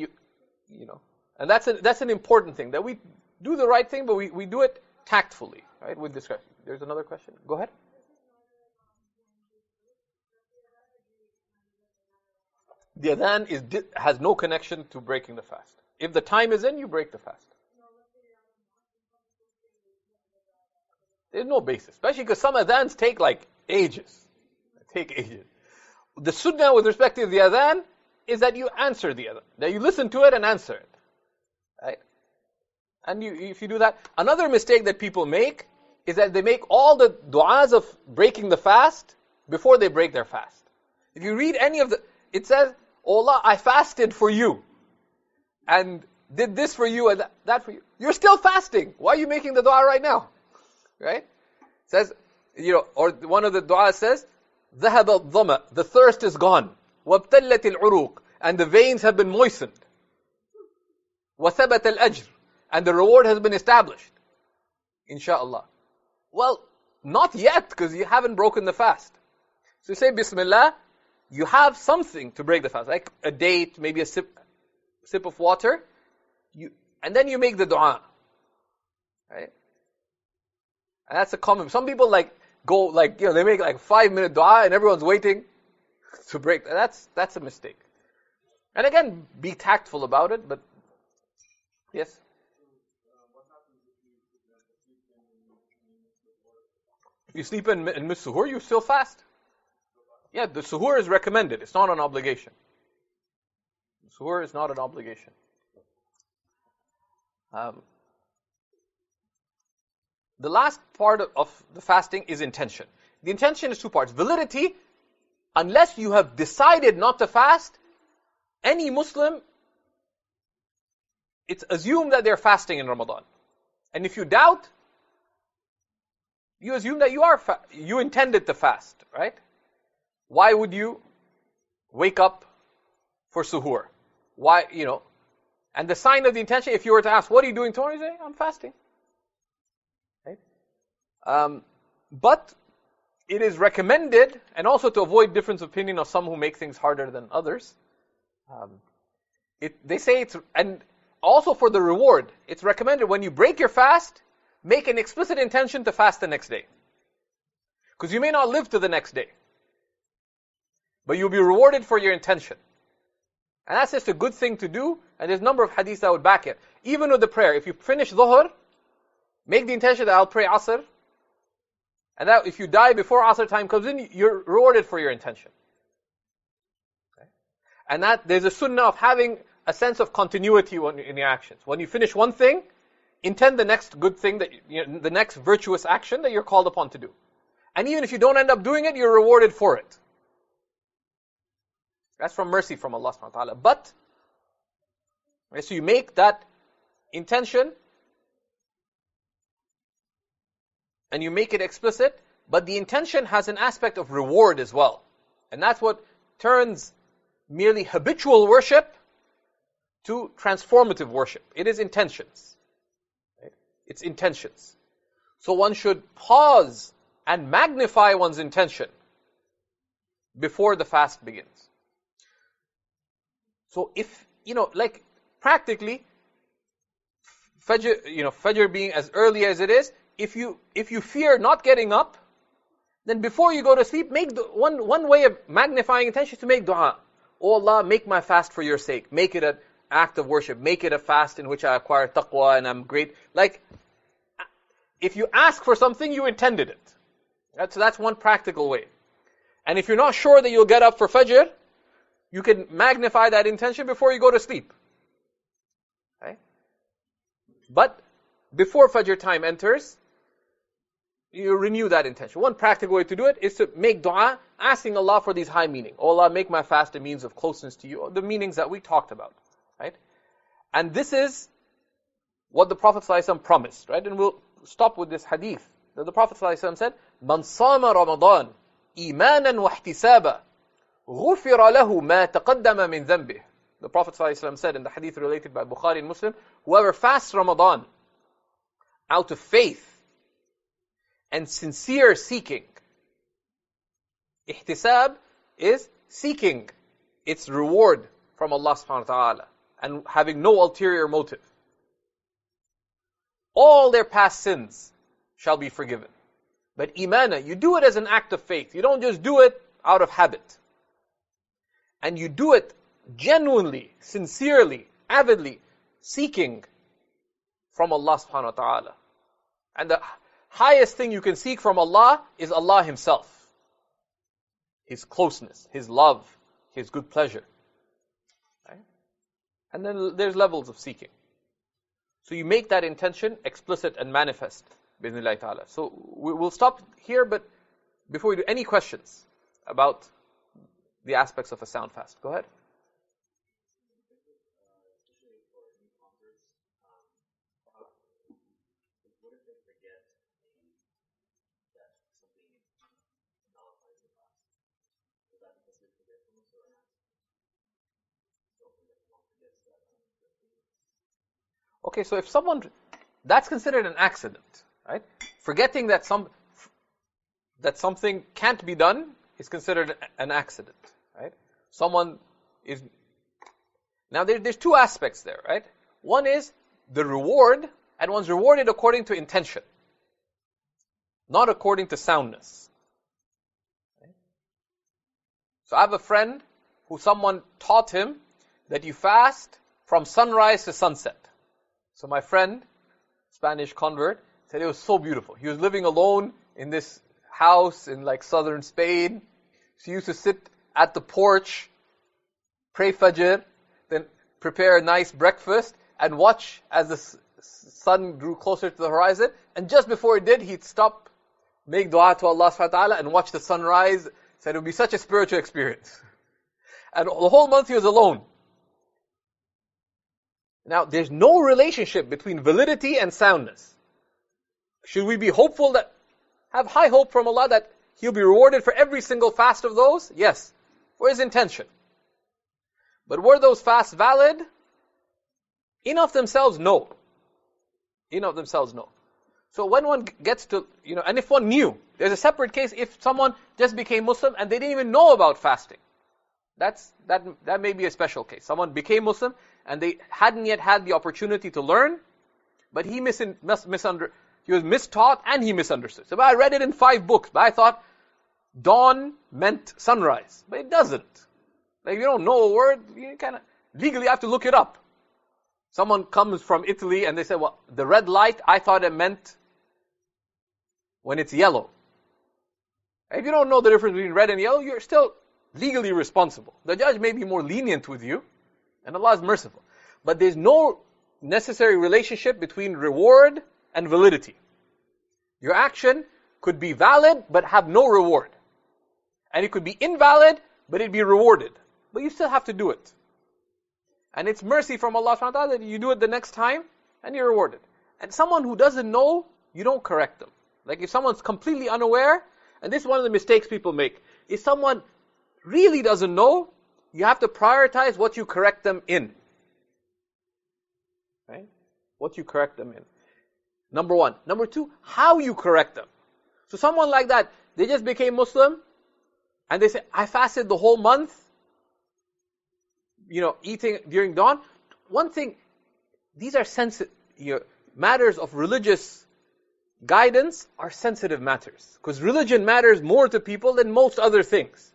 and that's an important thing, that we do the right thing, but we do it tactfully, right, with discretion. There's another question. Go ahead. The adhan has no connection to breaking the fast. If the time is in, you break the fast. There's no basis, especially because some adhans take ages. The sunnah with respect to the adhan is that you answer the adhan, that you listen to it and answer it, right? And if you do that, another mistake that people make is that they make all the du'as of breaking the fast before they break their fast. If you read any of it says, "Oh Allah, I fasted for you, and did this for you and that for you." You're still fasting. Why are you making the du'a right now? Right? It says, or one of the du'as says, ذهب الظمأ, the thirst is gone. وابتلت العروق, and the veins have been moistened. وثبت الأجر, and the reward has been established. Inshallah. Well, not yet, because you haven't broken the fast. So you say Bismillah, you have something to break the fast, like a date, maybe a sip of water, and then you make the dua. Right? And that's a common. Some people they make 5-minute dua and everyone's waiting to break. That's a mistake. And again, be tactful about it, but yes. If you sleep and miss suhoor, you still fast. Yeah, the suhoor is recommended. It's not an obligation. Suhoor is not an obligation. The last part of the fasting is intention. The intention is 2 parts. Validity, unless you have decided not to fast, any Muslim, it's assumed that they're fasting in Ramadan. And if you doubt, you assume that you intended to fast, right? Why would you wake up for suhoor? Why, and the sign of the intention, if you were to ask, what are you doing tomorrow? You say, I'm fasting. Right? But it is recommended, and also to avoid difference of opinion of some who make things harder than others, they say and also for the reward, it's recommended when you break your fast, make an explicit intention to fast the next day. Because you may not live to the next day. But you'll be rewarded for your intention. And that's just a good thing to do, and there's a number of hadiths that would back it. Even with the prayer, if you finish dhuhr, make the intention that I'll pray asr And that if you die before Asr time comes in, you're rewarded for your intention. Okay? And that there's a sunnah of having a sense of continuity in your actions. When you finish one thing, intend the next good thing, the next virtuous action that you're called upon to do. And even if you don't end up doing it, you're rewarded for it. That's from mercy from Allah subhanahu wa ta'ala. But, so you make that intention, and you make it explicit, but the intention has an aspect of reward as well. And that's what turns merely habitual worship to transformative worship. It is intentions. Right? It's intentions. So one should pause and magnify one's intention before the fast begins. So if, like practically, Fajr being as early as it is, if you fear not getting up, then before you go to sleep, make one way of magnifying intention is to make dua. Oh Allah, make my fast for your sake. Make it an act of worship. Make it a fast in which I acquire taqwa and I'm great. Like, if you ask for something, you intended it. Right? So that's one practical way. And if you're not sure that you'll get up for Fajr, you can magnify that intention before you go to sleep. Okay? But before Fajr time enters, you renew that intention. One practical way to do it is to make dua, asking Allah for these high meanings. Oh Allah, make my fast a means of closeness to you. The meanings that we talked about. Right? And this is what the Prophet ﷺ promised. Right? And we'll stop with this hadith. That the Prophet ﷺ said, Man sama Ramadan, imanan wa ihtisaba, ghufira lahu ma taqaddama min dhanbih. The Prophet ﷺ said in the hadith related by Bukhari and Muslim, whoever fasts Ramadan out of faith and sincere seeking. Ihtisab is seeking its reward from Allah subhanahu wa ta'ala and having no ulterior motive. All their past sins shall be forgiven. But imana, you do it as an act of faith. You don't just do it out of habit. And you do it genuinely, sincerely, avidly, seeking from Allah subhanahu wa ta'ala. And the highest thing you can seek from Allah is Allah Himself. His closeness, His love, His good pleasure. Right? And then there's levels of seeking. So you make that intention explicit and manifest. Bismillah ta'ala. So we'll stop here, but before we do, any questions about the aspects of a sound fast? Go ahead. Okay, so if someone, that's considered an accident, right? Forgetting that something can't be done is considered an accident, right? Someone is, now there's two aspects there, right? One is the reward, and one's rewarded according to intention, not according to soundness. Right? So I have a friend who someone taught him that you fast from sunrise to sunset. So my friend, Spanish convert, said it was so beautiful. He was living alone in this house in like southern Spain. So he used to sit at the porch, pray Fajr, then prepare a nice breakfast and watch as the sun drew closer to the horizon. And just before it did, he'd stop, make dua to Allah subhanahu wa ta'ala and watch the sunrise. Said it would be such a spiritual experience. And the whole month he was alone. Now, there's no relationship between validity and soundness. Should we be hopeful have high hope from Allah that He'll be rewarded for every single fast of those? Yes, for his intention. But were those fasts valid? In of themselves, no. In of themselves, no. So when one gets to, and if one knew, there's a separate case if someone just became Muslim and they didn't even know about fasting. That may be a special case. Someone became Muslim and they hadn't yet had the opportunity to learn, but he was mistaught and he misunderstood. So I read it in 5 books, but I thought dawn meant sunrise. But it doesn't. Like, if you don't know a word, you kind of legally have to look it up. Someone comes from Italy and they say, well, the red light, I thought it meant when it's yellow. If you don't know the difference between red and yellow, you're still legally responsible. The judge may be more lenient with you, and Allah is merciful. But there's no necessary relationship between reward and validity. Your action could be valid, but have no reward. And it could be invalid, but it'd be rewarded. But you still have to do it. And it's mercy from Allah subhanahu wa ta'ala that you do it the next time, and you're rewarded. And someone who doesn't know, you don't correct them. Like if someone's completely unaware, and this is one of the mistakes people make. If someone really doesn't know, you have to prioritize what you correct them in. Right? What you correct them in. Number one. Number two, how you correct them. So someone like that, they just became Muslim, and they say, I fasted the whole month, eating during dawn. One thing, these are sensitive, matters of religious guidance are sensitive matters. Because religion matters more to people than most other things.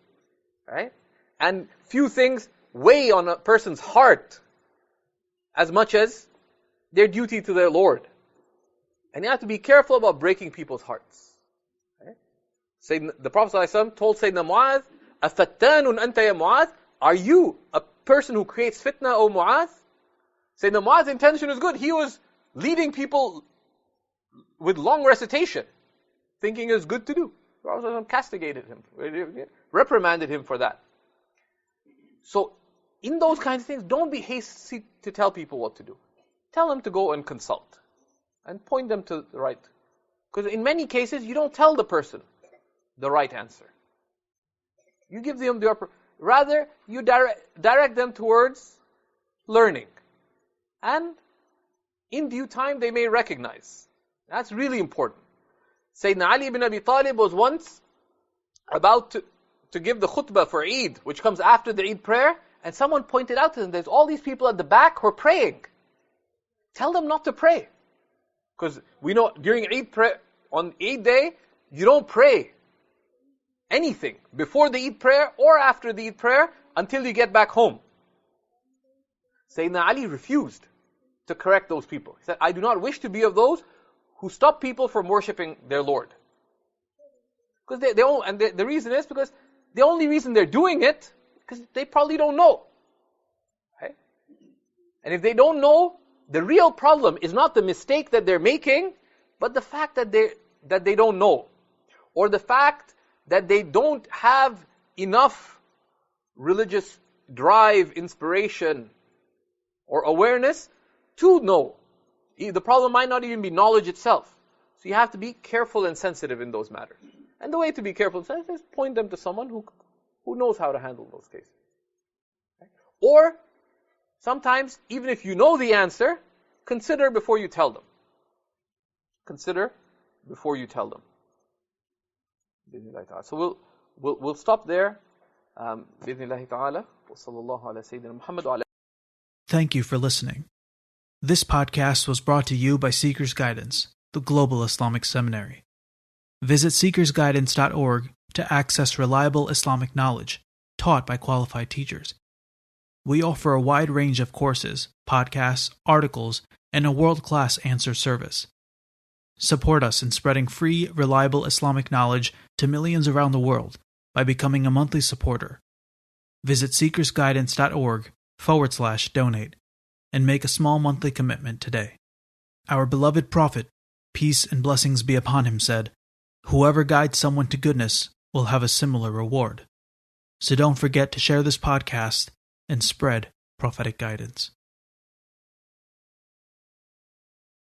Right? And few things weigh on a person's heart as much as their duty to their Lord. And you have to be careful about breaking people's hearts. Right? The Prophet ﷺ told Sayyidina Mu'adh, أَفَتَّانٌ أَنْتَ يَا Mu'adh? Are you a person who creates fitna, O Mu'adh? Sayyidina Mu'adh's intention is good. He was leading people with long recitation, thinking it was good to do. The Prophet ﷺ castigated him, reprimanded him for that. So, in those kinds of things, don't be hasty to tell people what to do. Tell them to go and consult, and point them to the right. Because in many cases, you don't tell the person the right answer. You give them the upper. Rather, you direct them towards learning. And in due time, they may recognize. That's really important. Sayyidina Ali ibn Abi Talib was once about to give the khutbah for Eid, which comes after the Eid prayer, and someone pointed out to them, there's all these people at the back who are praying. Tell them not to pray. Because we know during Eid prayer, on Eid day, you don't pray anything before the Eid prayer or after the Eid prayer until you get back home. Sayyidina Ali refused to correct those people. He said, I do not wish to be of those who stop people from worshipping their Lord. Because the reason is because the only reason they're doing it, because they probably don't know. Right? And if they don't know, the real problem is not the mistake that they're making, but the fact that they don't know. Or the fact that they don't have enough religious drive, inspiration, or awareness to know. The problem might not even be knowledge itself. So you have to be careful and sensitive in those matters. And the way to be careful and sensitive is point them to someone who knows how to handle those cases. Okay? Or, sometimes, even if you know the answer, consider before you tell them. Consider before you tell them. So we'll stop there. Thank you for listening. This podcast was brought to you by Seeker's Guidance, the Global Islamic Seminary. Visit seekersguidance.org to access reliable Islamic knowledge taught by qualified teachers. We offer a wide range of courses, podcasts, articles, and a world-class answer service. Support us in spreading free, reliable Islamic knowledge to millions around the world by becoming a monthly supporter. Visit seekersguidance.org/donate and make a small monthly commitment today. Our beloved Prophet, peace and blessings be upon him, said, "Whoever guides someone to goodness will have a similar reward." So don't forget to share this podcast and spread prophetic guidance.